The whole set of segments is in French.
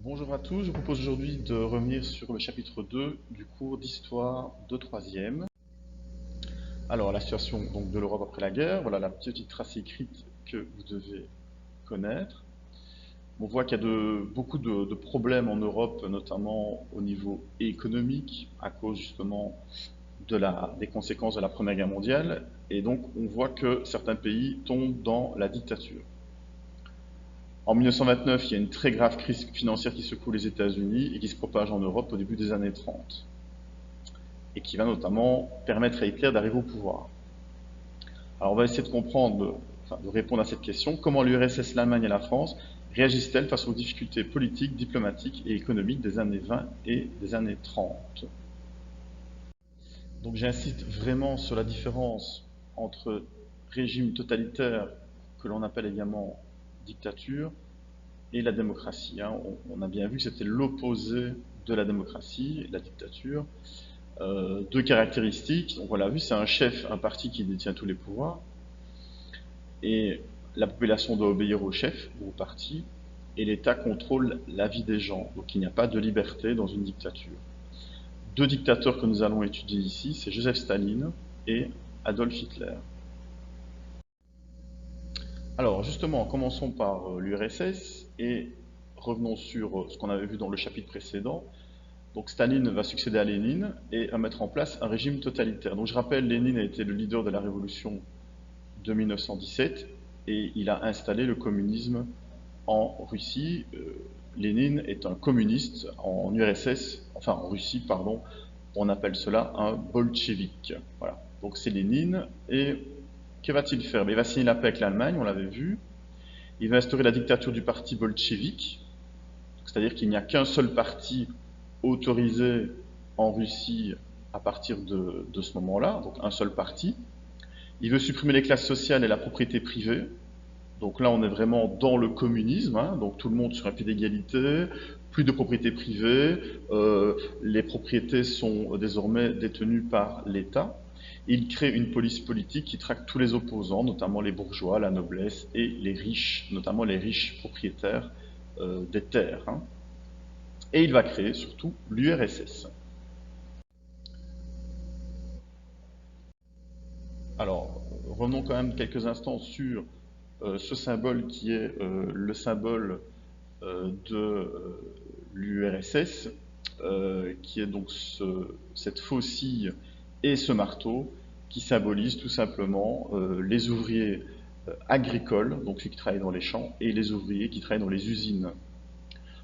Bonjour à tous, je vous propose aujourd'hui de revenir sur le chapitre 2 du cours d'histoire de troisième. Alors, la situation donc, de l'Europe après la guerre, voilà la petite trace écrite que vous devez connaître. On voit qu'il y a beaucoup de problèmes en Europe, notamment au niveau économique, à cause justement des conséquences de la Première Guerre mondiale. Et donc, on voit que certains pays tombent dans la dictature. En 1929, il y a une très grave crise financière qui secoue les États-Unis et qui se propage en Europe au début des années 30, et qui va notamment permettre à Hitler d'arriver au pouvoir. Alors on va essayer de comprendre, de répondre à cette question. Comment l'URSS, l'Allemagne et la France réagissent-elles face aux difficultés politiques, diplomatiques et économiques des années 20 et des années 30? Donc j'insiste vraiment sur la différence entre régime totalitaire, que l'on appelle également dictature, et la démocratie. On a bien vu que c'était l'opposé de la démocratie, la dictature. Deux caractéristiques. Donc on l'a vu, c'est un chef, un parti qui détient tous les pouvoirs, et la population doit obéir au chef ou au parti, et l'État contrôle la vie des gens. Donc il n'y a pas de liberté dans une dictature. Deux dictateurs que nous allons étudier ici, c'est Joseph Staline et Adolf Hitler. Alors justement, commençons par l'URSS et revenons sur ce qu'on avait vu dans le chapitre précédent. Donc Staline va succéder à Lénine et va mettre en place un régime totalitaire. Donc je rappelle, Lénine a été le leader de la révolution de 1917 et il a installé le communisme en Russie. Lénine est un communiste en URSS, enfin en Russie, pardon, on appelle cela un bolchevique. Voilà. Donc c'est Lénine, et que va-t-il faire? Il va signer la paix avec l'Allemagne, on l'avait vu. Il va instaurer la dictature du parti bolchevique, c'est-à-dire qu'il n'y a qu'un seul parti autorisé en Russie à partir de ce moment-là, donc un seul parti. Il veut supprimer les classes sociales et la propriété privée. Donc là, on est vraiment dans le communisme, donc tout le monde sur un pied d'égalité, plus de propriété privée, les propriétés sont désormais détenues par l'État. Il crée une police politique qui traque tous les opposants, notamment les bourgeois, la noblesse et les riches, notamment les riches propriétaires des terres. Et il va créer surtout l'URSS. Alors, revenons quand même quelques instants sur ce symbole qui est le symbole de l'URSS, qui est donc cette faucille et ce marteau qui symbolisent tout simplement les ouvriers agricoles, donc ceux qui travaillent dans les champs, et les ouvriers qui travaillent dans les usines.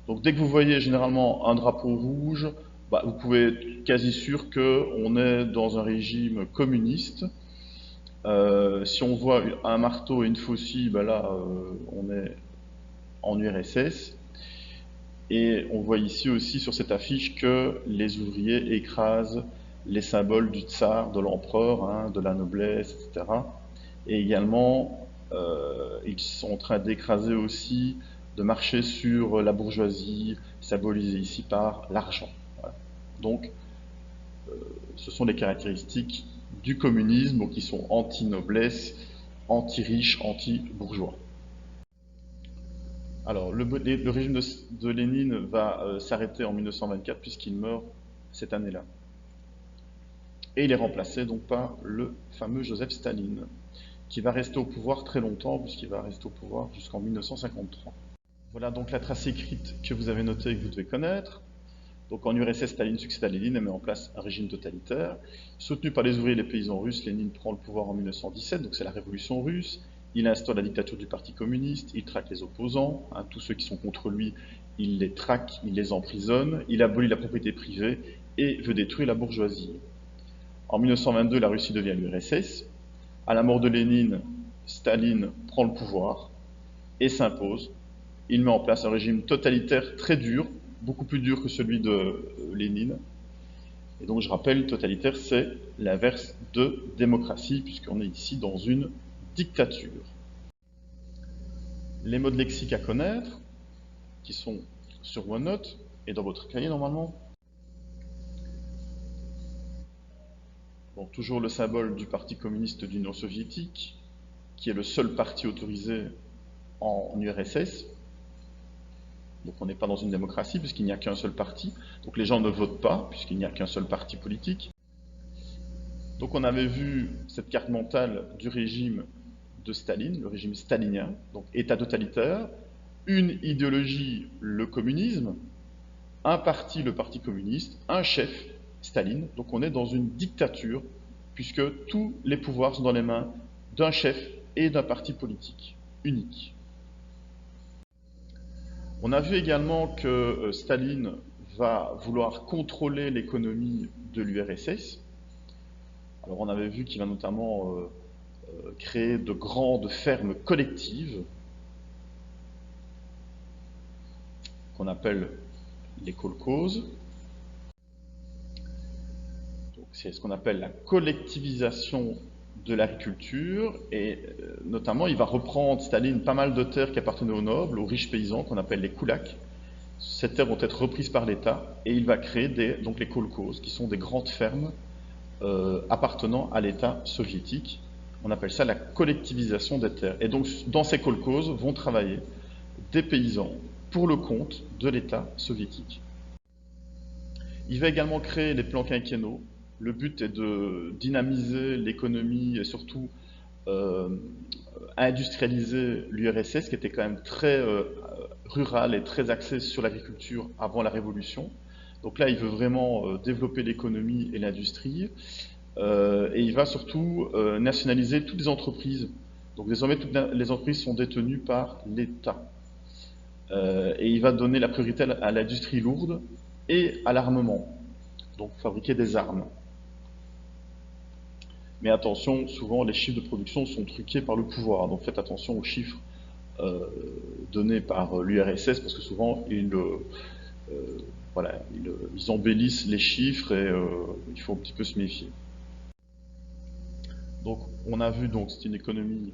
Donc dès que vous voyez généralement un drapeau rouge, vous pouvez être quasi sûr qu'on est dans un régime communiste. Si on voit un marteau et une faucille, là on est en URSS. Et on voit ici aussi sur cette affiche que les ouvriers écrasent les symboles du tsar, de l'empereur, de la noblesse, etc. Et également, ils sont en train d'écraser aussi, de marcher sur la bourgeoisie, symbolisée ici par l'argent. Voilà. Donc, ce sont les caractéristiques du communisme, qui sont anti-noblesse, anti-riche, anti-bourgeois. Alors, le régime de Lénine va s'arrêter en 1924 puisqu'il meurt cette année-là. Et il est remplacé donc par le fameux Joseph Staline, qui va rester au pouvoir très longtemps puisqu'il va rester au pouvoir jusqu'en 1953. Voilà donc la trace écrite que vous avez notée et que vous devez connaître. Donc en URSS, Staline succède à Lénine et met en place un régime totalitaire. Soutenu par les ouvriers et les paysans russes, Lénine prend le pouvoir en 1917, donc c'est la révolution russe. Il instaure la dictature du Parti communiste, il traque les opposants, tous ceux qui sont contre lui, il les traque, il les emprisonne, il abolit la propriété privée et veut détruire la bourgeoisie. En 1922, la Russie devient l'URSS. À la mort de Lénine, Staline prend le pouvoir et s'impose. Il met en place un régime totalitaire très dur, beaucoup plus dur que celui de Lénine. Et donc je rappelle, totalitaire, c'est l'inverse de démocratie, puisqu'on est ici dans une dictature. Les mots de lexique à connaître, qui sont sur OneNote et dans votre cahier normalement. Donc toujours le symbole du Parti communiste d'Union soviétique, qui est le seul parti autorisé en URSS. Donc on n'est pas dans une démocratie puisqu'il n'y a qu'un seul parti. Donc les gens ne votent pas puisqu'il n'y a qu'un seul parti politique. Donc on avait vu cette carte mentale du régime de Staline, le régime stalinien, donc État totalitaire, une idéologie, le communisme, un parti, le Parti communiste, un chef, Staline. Donc on est dans une dictature puisque tous les pouvoirs sont dans les mains d'un chef et d'un parti politique unique. On a vu également que Staline va vouloir contrôler l'économie de l'URSS. Alors on avait vu qu'il va notamment créer de grandes fermes collectives qu'on appelle les kolkhozes. C'est ce qu'on appelle la collectivisation de l'agriculture et notamment il va reprendre Staline pas mal de terres qui appartenaient aux nobles, aux riches paysans qu'on appelle les koulaks. Ces terres vont être reprises par l'État et il va créer donc les kolkhozes qui sont des grandes fermes appartenant à l'État soviétique. On appelle ça la collectivisation des terres. Et donc dans ces kolkhozes vont travailler des paysans pour le compte de l'État soviétique. Il va également créer les plans quinquennaux. Le but est de dynamiser l'économie et surtout industrialiser l'URSS, qui était quand même très rural et très axé sur l'agriculture avant la Révolution. Donc là, il veut vraiment développer l'économie et l'industrie. Et il va surtout nationaliser toutes les entreprises. Donc désormais, toutes les entreprises sont détenues par l'État. Et il va donner la priorité à l'industrie lourde et à l'armement. Donc fabriquer des armes. Mais attention, souvent les chiffres de production sont truqués par le pouvoir, donc faites attention aux chiffres donnés par l'URSS, parce que souvent ils embellissent les chiffres et il faut un petit peu se méfier. Donc on a vu donc c'est une économie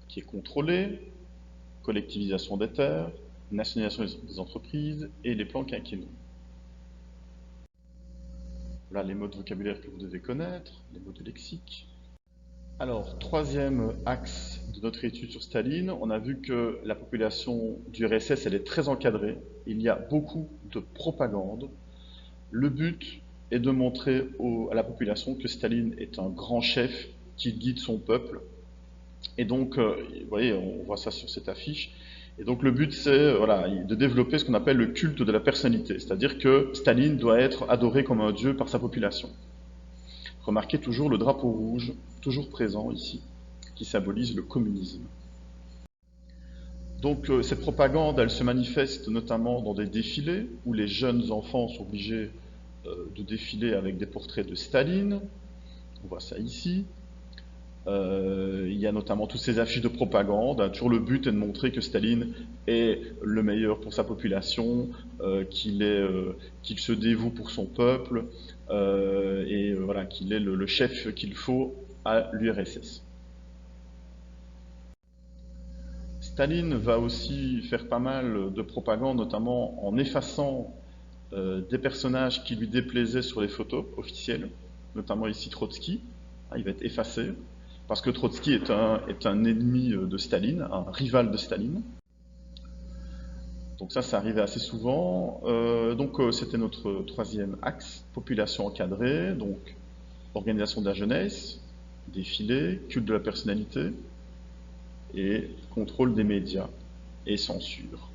qui est contrôlée, collectivisation des terres, nationalisation des entreprises et les plans quinquennaux. Voilà les mots de vocabulaire que vous devez connaître, les mots de lexique. Alors, troisième axe de notre étude sur Staline, on a vu que la population du RSS, elle est très encadrée. Il y a beaucoup de propagande. Le but est de montrer à la population que Staline est un grand chef qui guide son peuple. Et donc, vous voyez, on voit ça sur cette affiche. Et donc le but, c'est de développer ce qu'on appelle le culte de la personnalité. C'est-à-dire que Staline doit être adoré comme un dieu par sa population. Remarquez toujours le drapeau rouge, toujours présent ici, qui symbolise le communisme. Donc cette propagande, elle se manifeste notamment dans des défilés, où les jeunes enfants sont obligés de défiler avec des portraits de Staline. On voit ça ici. Il y a notamment toutes ces affiches de propagande. Toujours le but est de montrer que Staline est le meilleur pour sa population, qu'il se dévoue pour son peuple, qu'il est le chef qu'il faut à l'URSS. Staline va aussi faire pas mal de propagande, notamment en effaçant des personnages qui lui déplaisaient sur les photos officielles, notamment ici Trotsky. Il va être effacé, parce que Trotsky est un ennemi de Staline, un rival de Staline. Donc ça arrivait assez souvent. C'était notre troisième axe, population encadrée, donc organisation de la jeunesse, défilé, culte de la personnalité, et contrôle des médias et censure.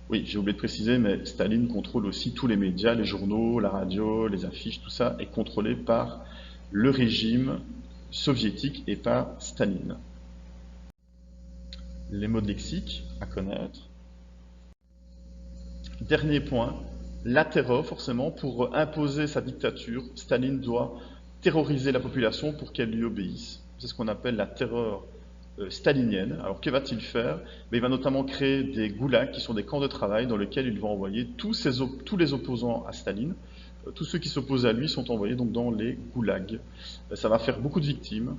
Oui, j'ai oublié de préciser, mais Staline contrôle aussi tous les médias, les journaux, la radio, les affiches, tout ça est contrôlé par le régime soviétique et par Staline. Les mots de lexique à connaître. Dernier point, la terreur, forcément, pour imposer sa dictature, Staline doit terroriser la population pour qu'elle lui obéisse. C'est ce qu'on appelle la terreur stalinienne. Alors que va-t-il faire? Il va notamment créer des goulags, qui sont des camps de travail dans lesquels il va envoyer tous les opposants à Staline. Tous ceux qui s'opposent à lui sont envoyés donc dans les goulags. Ça va faire beaucoup de victimes,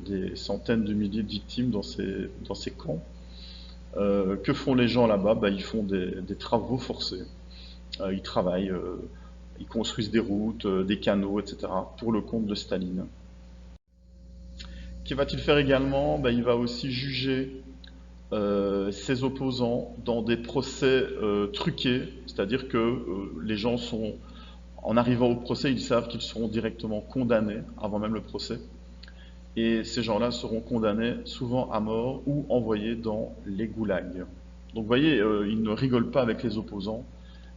des centaines de milliers de victimes dans ces camps. Que font les gens là-bas? Ils font des travaux forcés. Ils travaillent, ils construisent des routes, des canaux, etc. pour le compte de Staline. Que va-t-il faire également? Il va aussi juger ses opposants dans des procès truqués, c'est-à-dire que les gens sont, en arrivant au procès, ils savent qu'ils seront directement condamnés avant même le procès. Et ces gens-là seront condamnés souvent à mort ou envoyés dans les goulags. Donc vous voyez, ils ne rigolent pas avec les opposants,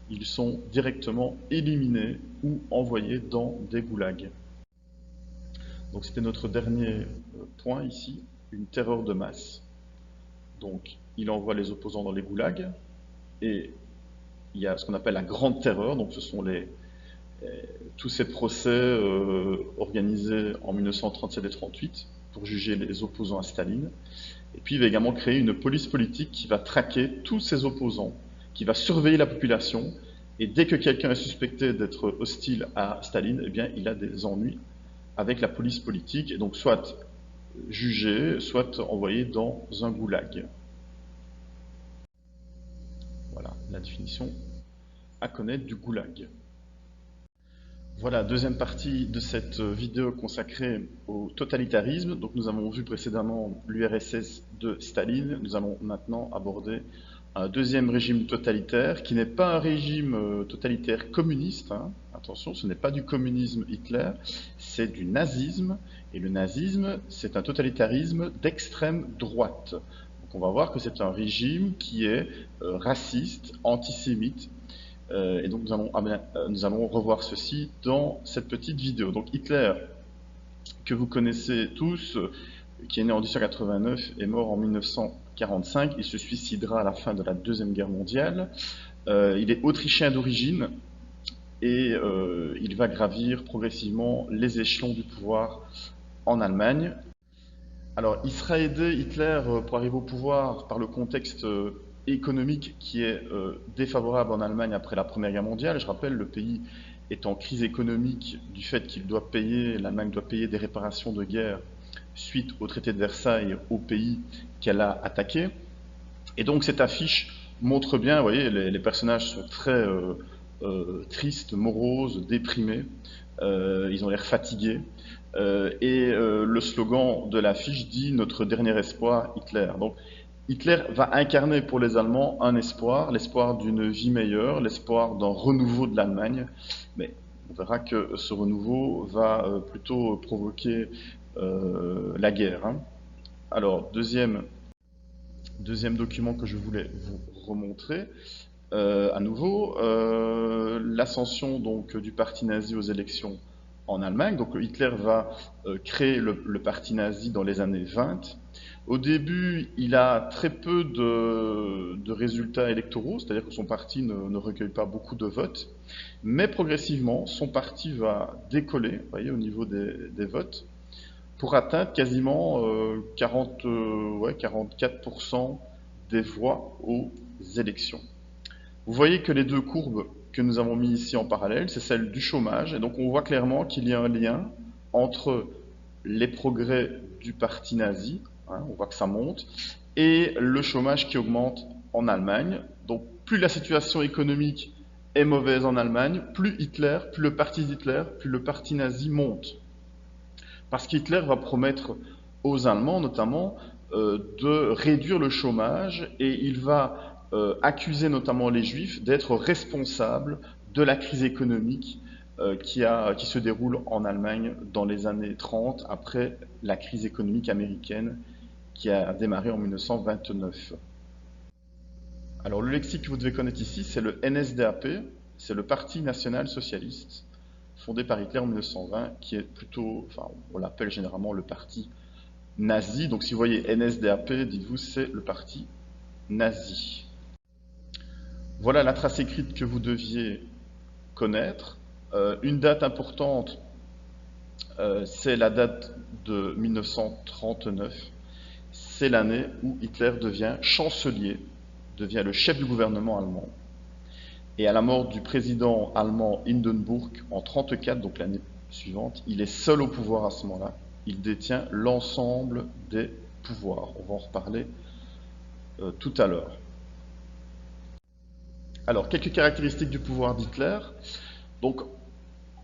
ils sont directement éliminés ou envoyés dans des goulags. Donc c'était notre dernier point ici, une terreur de masse. Donc il envoie les opposants dans les goulags, et il y a ce qu'on appelle la grande terreur, donc ce sont tous ces procès organisés en 1937 et 1938 pour juger les opposants à Staline. Et puis il va également créer une police politique qui va traquer tous ses opposants, qui va surveiller la population, et dès que quelqu'un est suspecté d'être hostile à Staline, eh bien il a des ennuis avec la police politique, et donc soit jugé, soit envoyé dans un goulag. Voilà la définition à connaître du goulag. Voilà, deuxième partie de cette vidéo consacrée au totalitarisme. Donc nous avons vu précédemment l'URSS de Staline. Nous allons maintenant aborder un deuxième régime totalitaire qui n'est pas un régime totalitaire communiste. Hein. Attention, ce n'est pas du communisme Hitler, c'est du nazisme. Et le nazisme, c'est un totalitarisme d'extrême droite. Donc on va voir que c'est un régime qui est raciste, antisémite. Et donc nous allons revoir ceci dans cette petite vidéo. Donc Hitler, que vous connaissez tous, qui est né en 1889 et mort en 1945, il se suicidera à la fin de la Deuxième Guerre mondiale. Il est autrichien d'origine et il va gravir progressivement les échelons du pouvoir en Allemagne. Alors il sera aidé, Hitler, pour arriver au pouvoir par le contexte économique qui est défavorable en Allemagne après la Première Guerre mondiale. Je rappelle, le pays est en crise économique du fait qu'il doit payer, l'Allemagne doit payer des réparations de guerre suite au traité de Versailles au pays qu'elle a attaqué. Et donc cette affiche montre bien, vous voyez, les personnages sont très tristes, moroses, déprimés, ils ont l'air fatigués. Et le slogan de l'affiche dit « Notre dernier espoir, Hitler ». Donc Hitler va incarner pour les Allemands un espoir, l'espoir d'une vie meilleure, l'espoir d'un renouveau de l'Allemagne. Mais on verra que ce renouveau va plutôt provoquer la guerre. Hein. Alors, deuxième document que je voulais vous remontrer, à nouveau, l'ascension donc du parti nazi aux élections en Allemagne. Donc Hitler va créer le parti nazi dans les années 20. Au début, il a très peu de résultats électoraux, c'est-à-dire que son parti ne recueille pas beaucoup de votes, mais progressivement, son parti va décoller, vous voyez, au niveau des votes, pour atteindre quasiment 44% des voix aux élections. Vous voyez que les deux courbes que nous avons mis ici en parallèle, c'est celle du chômage, et donc on voit clairement qu'il y a un lien entre les progrès du parti nazi, hein, on voit que ça monte, et le chômage qui augmente en Allemagne. Donc plus la situation économique est mauvaise en Allemagne, plus le parti Hitler, plus le parti nazi monte. Parce qu'Hitler va promettre aux Allemands notamment de réduire le chômage, et il va accuser notamment les Juifs d'être responsables de la crise économique qui se déroule en Allemagne dans les années 30, après la crise économique américaine qui a démarré en 1929. Alors le lexique que vous devez connaître ici, c'est le NSDAP, c'est le Parti national socialiste, fondé par Hitler en 1920, qui est plutôt, enfin on l'appelle généralement le parti nazi. Donc si vous voyez NSDAP, dites-vous c'est le parti nazi. Voilà la trace écrite que vous deviez connaître. Une date importante, c'est la date de 1939. C'est l'année où Hitler devient chancelier, devient le chef du gouvernement allemand. Et à la mort du président allemand Hindenburg en 1934, donc l'année suivante, il est seul au pouvoir à ce moment-là. Il détient l'ensemble des pouvoirs. On va en reparler tout à l'heure. Alors, quelques caractéristiques du pouvoir d'Hitler. Donc,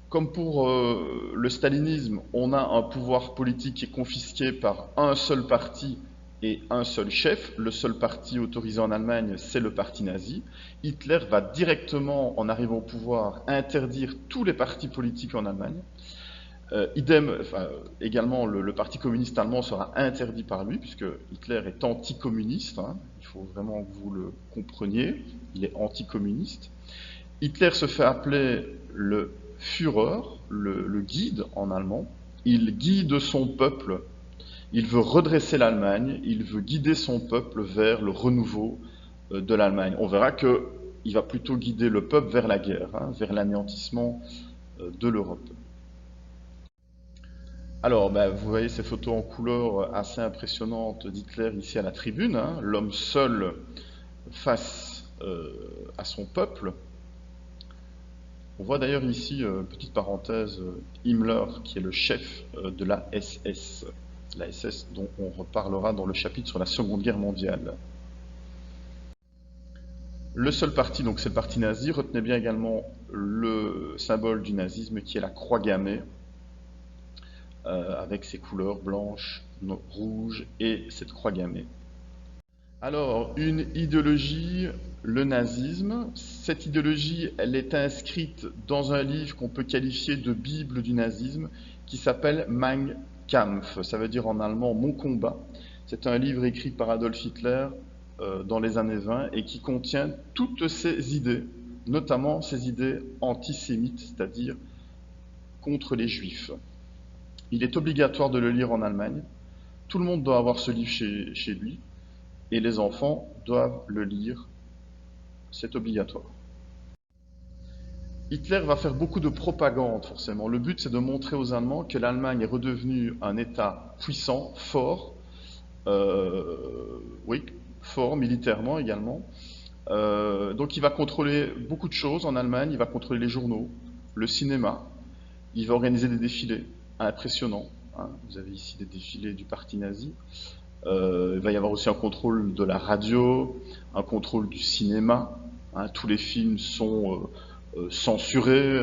comme pour le stalinisme, on a un pouvoir politique qui est confisqué par un seul parti et un seul chef. Le seul parti autorisé en Allemagne, c'est le parti nazi. Hitler va directement, en arrivant au pouvoir, interdire tous les partis politiques en Allemagne. Également, le Parti communiste allemand sera interdit par lui, puisque Hitler est anticommuniste, hein. Il faut vraiment que vous le compreniez, il est anticommuniste. Hitler se fait appeler le Führer, le guide en allemand. Il guide son peuple, il veut redresser l'Allemagne, il veut guider son peuple vers le renouveau de l'Allemagne. On verra qu'il va plutôt guider le peuple vers la guerre, hein, vers l'anéantissement de l'Europe. Alors, vous voyez ces photos en couleur assez impressionnantes d'Hitler ici à la tribune, hein, l'homme seul face à son peuple. On voit d'ailleurs ici, petite parenthèse, Himmler, qui est le chef de la SS. La SS dont on reparlera dans le chapitre sur la Seconde Guerre mondiale. Le seul parti, donc c'est le parti nazi. Retenez bien également le symbole du nazisme qui est la croix gammée, avec ses couleurs blanches, rouges et cette croix gammée. Alors, une idéologie, le nazisme. Cette idéologie, elle est inscrite dans un livre qu'on peut qualifier de Bible du nazisme, qui s'appelle Mein Kampf. Ça veut dire en allemand « Mon combat ». C'est un livre écrit par Adolf Hitler dans les années 20 et qui contient toutes ces idées, notamment ces idées antisémites, c'est-à-dire contre les juifs. Il est obligatoire de le lire en Allemagne. Tout le monde doit avoir ce livre chez lui. Et les enfants doivent le lire. C'est obligatoire. Hitler va faire beaucoup de propagande, forcément. Le but, c'est de montrer aux Allemands que l'Allemagne est redevenue un État puissant, fort, fort militairement également. Donc il va contrôler beaucoup de choses en Allemagne. Il va contrôler les journaux, le cinéma. Il va organiser des défilés impressionnants, hein. Vous avez ici des défilés du parti nazi. Il va y avoir aussi un contrôle de la radio, un contrôle du cinéma, hein. Tous les films sont censurés.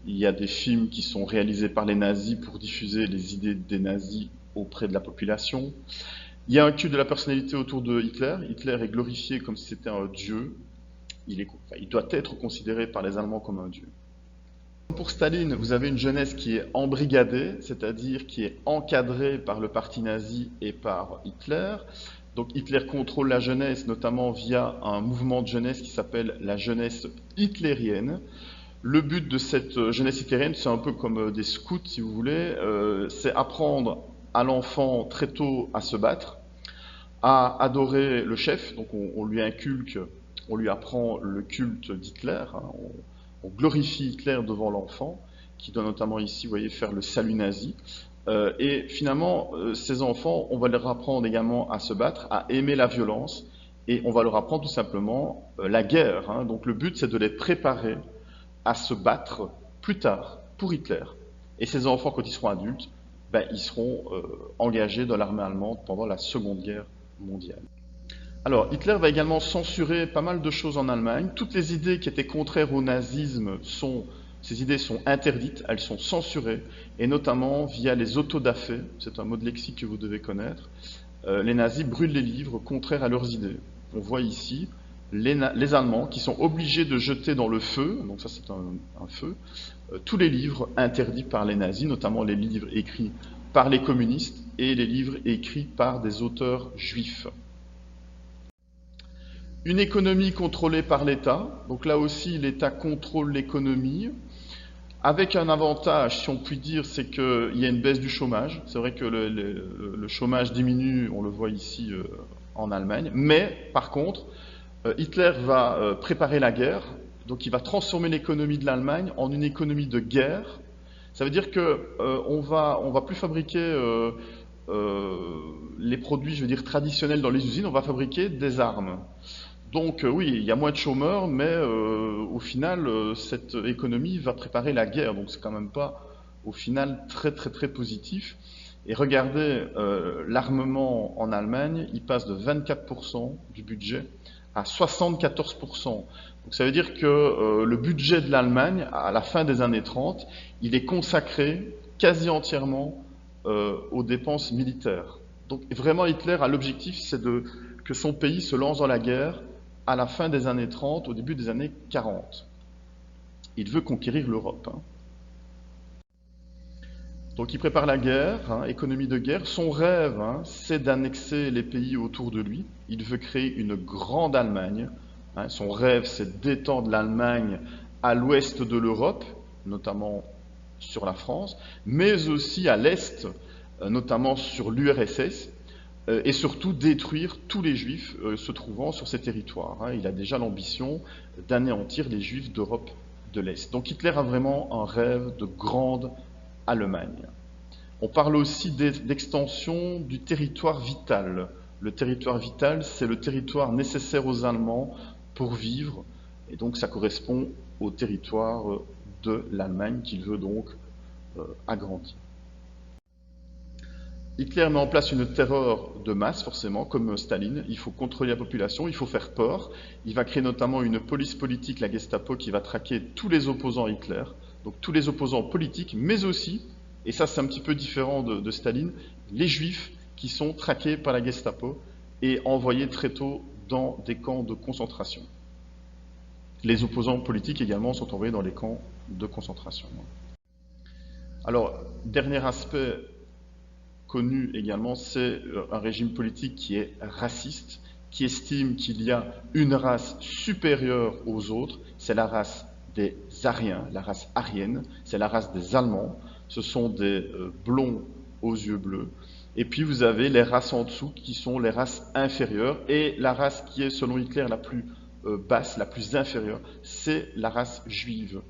Il y a des films qui sont réalisés par les nazis pour diffuser les idées des nazis auprès de la population. Il y a un culte de la personnalité autour de Hitler. Hitler est glorifié comme si c'était un dieu. Il doit être considéré par les Allemands comme un dieu. Pour Staline, vous avez une jeunesse qui est embrigadée, c'est-à-dire qui est encadrée par le parti nazi et par Hitler. Donc Hitler contrôle la jeunesse, notamment via un mouvement de jeunesse qui s'appelle la jeunesse hitlérienne. Le but de cette jeunesse hitlérienne, c'est un peu comme des scouts, si vous voulez, c'est apprendre à l'enfant très tôt à se battre, à adorer le chef. Donc on lui inculque, on lui apprend le culte d'Hitler, hein. On glorifie Hitler devant l'enfant, qui doit notamment ici, vous voyez, faire le salut nazi. Et finalement, ces enfants, on va leur apprendre également à se battre, à aimer la violence, et on va leur apprendre tout simplement la guerre, hein. Donc le but, c'est de les préparer à se battre plus tard pour Hitler. Et ces enfants, quand ils seront adultes, ils seront engagés dans l'armée allemande pendant la Seconde Guerre mondiale. Alors, Hitler va également censurer pas mal de choses en Allemagne. Toutes les idées qui étaient contraires au nazisme, ces idées sont interdites, elles sont censurées, et notamment via les autodafé, c'est un mot de lexique que vous devez connaître. Les nazis brûlent les livres contraires à leurs idées. On voit ici les Allemands qui sont obligés de jeter dans le feu, donc ça c'est un feu, tous les livres interdits par les nazis, notamment les livres écrits par les communistes et les livres écrits par des auteurs juifs. Une économie contrôlée par l'État, donc là aussi l'État contrôle l'économie, avec un avantage, si on peut dire, c'est qu'il y a une baisse du chômage. C'est vrai que le chômage diminue, on le voit ici en Allemagne, mais par contre, Hitler va préparer la guerre, donc il va transformer l'économie de l'Allemagne en une économie de guerre. Ça veut dire qu'on va plus fabriquer les produits, je veux dire, traditionnels dans les usines, on va fabriquer des armes. Donc oui, il y a moins de chômeurs, mais au final, cette économie va préparer la guerre. Donc c'est quand même pas, au final, très très très positif. Et regardez, l'armement en Allemagne, il passe de 24% du budget à 74%. Donc ça veut dire que le budget de l'Allemagne, à la fin des années 30, il est consacré quasi entièrement aux dépenses militaires. Donc vraiment, Hitler a l'objectif, c'est que son pays se lance dans la guerre à la fin des années 30, au début des années 40. Il veut conquérir l'Europe. Donc il prépare la guerre, économie de guerre. Son rêve, c'est d'annexer les pays autour de lui. Il veut créer une grande Allemagne. Son rêve, c'est d'étendre l'Allemagne à l'ouest de l'Europe, notamment sur la France, mais aussi à l'est, notamment sur l'URSS, et surtout détruire tous les juifs se trouvant sur ces territoires. Il a déjà l'ambition d'anéantir les juifs d'Europe de l'Est. Donc Hitler a vraiment un rêve de grande Allemagne. On parle aussi d'extension du territoire vital. Le territoire vital, c'est le territoire nécessaire aux Allemands pour vivre, et donc ça correspond au territoire de l'Allemagne qu'il veut donc agrandir. Hitler met en place une terreur de masse, forcément, comme Staline. Il faut contrôler la population, il faut faire peur. Il va créer notamment une police politique, la Gestapo, qui va traquer tous les opposants à Hitler, donc tous les opposants politiques, mais aussi, et ça c'est un petit peu différent de Staline, les juifs qui sont traqués par la Gestapo et envoyés très tôt dans des camps de concentration. Les opposants politiques également sont envoyés dans les camps de concentration. Alors, dernier aspect connu également, c'est un régime politique qui est raciste, qui estime qu'il y a une race supérieure aux autres, c'est la race des Aryens, la race aryenne, c'est la race des Allemands, ce sont des blonds aux yeux bleus, et puis vous avez les races en dessous qui sont les races inférieures, et la race qui est selon Hitler la plus basse, la plus inférieure, c'est la race juive.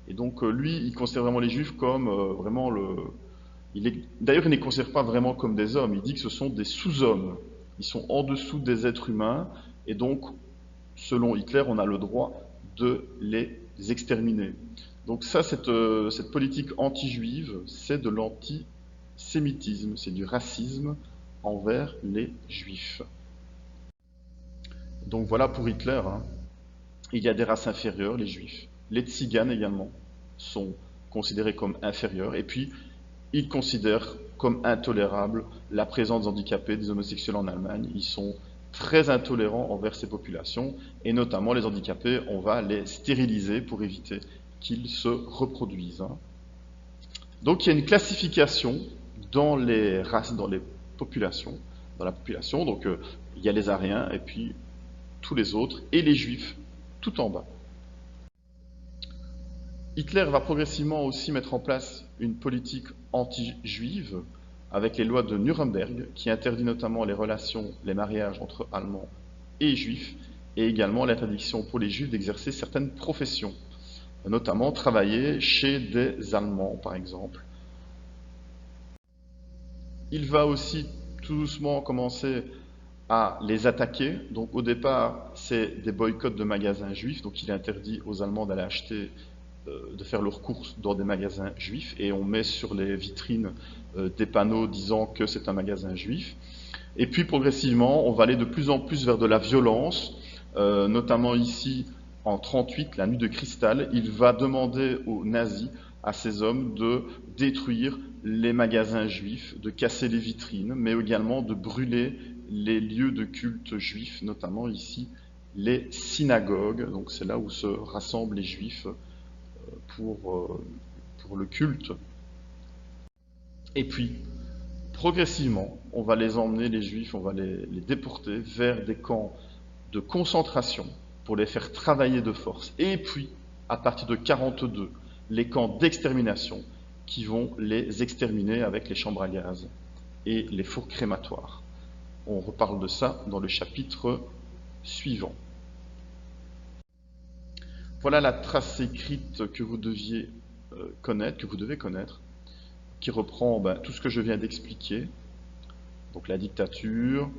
Et donc lui, il considère vraiment les juifs comme vraiment le... D'ailleurs, il ne les considère pas vraiment comme des hommes, il dit que ce sont des sous-hommes. Ils sont en dessous des êtres humains, et donc, selon Hitler, on a le droit de les exterminer. Donc ça, cette politique anti-juive, c'est de l'antisémitisme, c'est du racisme envers les juifs. Donc voilà pour Hitler. Il y a des races inférieures, les juifs. Les tziganes également sont considérés comme inférieurs. Et puis, il considère comme intolérable la présence handicapée des homosexuels en Allemagne. Ils sont très intolérants envers ces populations, et notamment les handicapés, on va les stériliser pour éviter qu'ils se reproduisent. Donc il y a une classification dans les races, dans la population. Donc il y a les Aryens, et puis tous les autres, et les Juifs, tout en bas. Hitler va progressivement aussi mettre en place une politique anti-juive avec les lois de Nuremberg qui interdit notamment les relations, les mariages entre Allemands et Juifs, et également l'interdiction pour les Juifs d'exercer certaines professions, notamment travailler chez des Allemands par exemple. Il va aussi tout doucement commencer à les attaquer. Donc au départ, c'est des boycotts de magasins juifs, donc il interdit aux Allemands d'aller acheter de faire leurs courses dans des magasins juifs, et on met sur les vitrines des panneaux disant que c'est un magasin juif. Et puis progressivement, on va aller de plus en plus vers de la violence, notamment ici en 1938, la nuit de cristal. Il va demander aux nazis, à ces hommes, de détruire les magasins juifs, de casser les vitrines, mais également de brûler les lieux de culte juifs, notamment ici les synagogues. Donc c'est là où se rassemblent les juifs pour le culte. Et puis, progressivement, on va les emmener, les Juifs, on va les déporter vers des camps de concentration pour les faire travailler de force. Et puis, à partir de 1942, les camps d'extermination qui vont les exterminer avec les chambres à gaz et les fours crématoires. On reparle de ça dans le chapitre suivant. Voilà la trace écrite que vous deviez connaître, que vous devez connaître, qui reprend tout ce que je viens d'expliquer. Donc la dictature,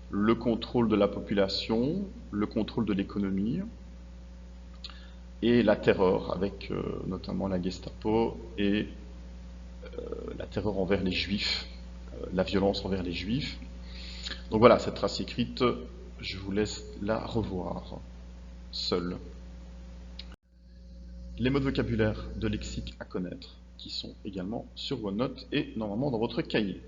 le contrôle de la population, le contrôle de l'économie, et la terreur, avec notamment la Gestapo et la terreur envers les Juifs, la violence envers les Juifs. Donc voilà, cette trace écrite, je vous laisse la revoir seule. Les mots de vocabulaire de lexique à connaître, qui sont également sur vos notes et normalement dans votre cahier.